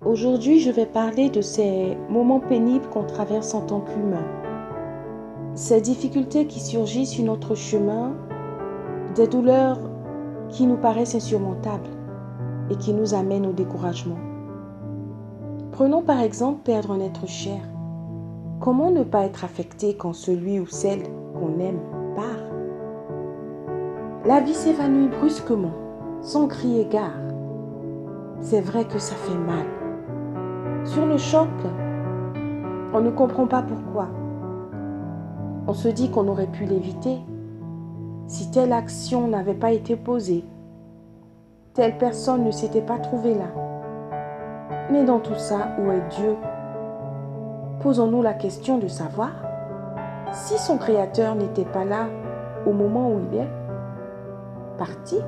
Aujourd'hui, je vais parler de ces moments pénibles qu'on traverse en tant qu'humain. Ces difficultés qui surgissent sur notre chemin, des douleurs qui nous paraissent insurmontables et qui nous amènent au découragement. Prenons par exemple perdre un être cher. Comment ne pas être affecté quand celui ou celle qu'on aime part? La vie s'évanouit brusquement, sans crier gare. C'est vrai que ça fait mal. Sur le choc, on ne comprend pas pourquoi. On se dit qu'on aurait pu l'éviter si telle action n'avait pas été posée, telle personne ne s'était pas trouvée là. Mais dans tout ça, où est Dieu? Posons-nous la question de savoir si son Créateur n'était pas là au moment où il est parti.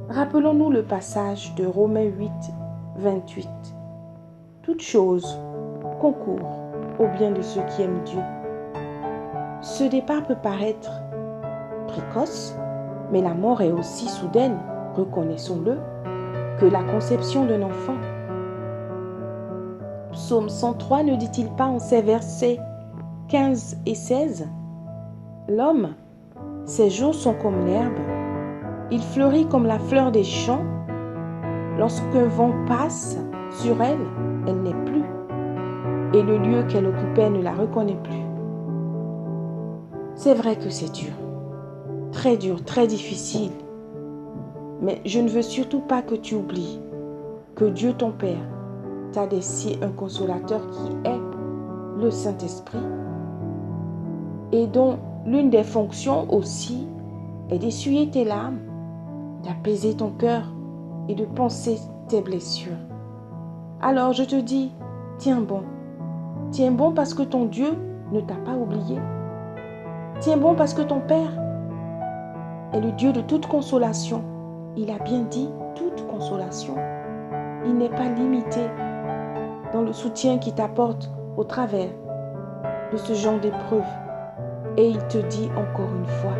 Rappelons-nous le passage de Romains 8, 28. Toute chose concourt au bien de ceux qui aiment Dieu. Ce départ peut paraître précoce, mais la mort est aussi soudaine, reconnaissons-le, que la conception d'un enfant. Psaume 103 ne dit-il pas en ses versets 15 et 16 : L'homme, ses jours sont comme l'herbe, il fleurit comme la fleur des champs. Lorsqu'un vent passe sur elle, elle n'est plus, et le lieu qu'elle occupait ne la reconnaît plus. C'est vrai que c'est dur, très difficile. Mais je ne veux surtout pas que tu oublies que Dieu ton Père t'a laissé un consolateur qui est le Saint-Esprit et dont l'une des fonctions aussi est d'essuyer tes larmes, d'apaiser ton cœur et de panser tes blessures. Alors je te dis, tiens bon parce que ton Dieu ne t'a pas oublié. Tiens bon parce que ton Père est le Dieu de toute consolation. Il a bien dit toute consolation. Il n'est pas limité dans le soutien qu'il t'apporte au travers de ce genre d'épreuve. Et il te dit encore une fois,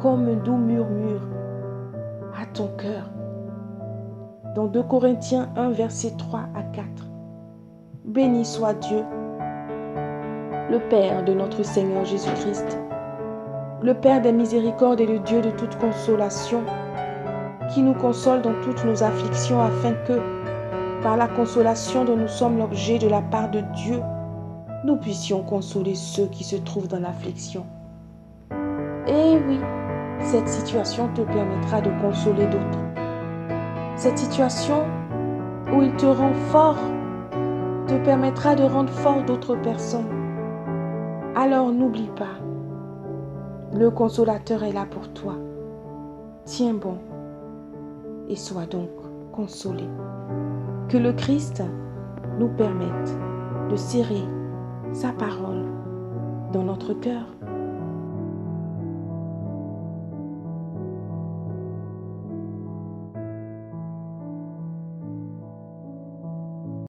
comme un doux murmure à ton cœur, dans 2 Corinthiens 1, versets 3 à 4. Béni soit Dieu, le Père de notre Seigneur Jésus-Christ, le Père des miséricordes et le Dieu de toute consolation, qui nous console dans toutes nos afflictions afin que, par la consolation dont nous sommes l'objet de la part de Dieu, nous puissions consoler ceux qui se trouvent dans l'affliction. Et oui, cette situation te permettra de consoler d'autres. Cette situation où il te rend fort te permettra de rendre fort d'autres personnes. Alors n'oublie pas, le consolateur est là pour toi. Tiens bon et sois donc consolé. Que le Christ nous permette de serrer sa parole dans notre cœur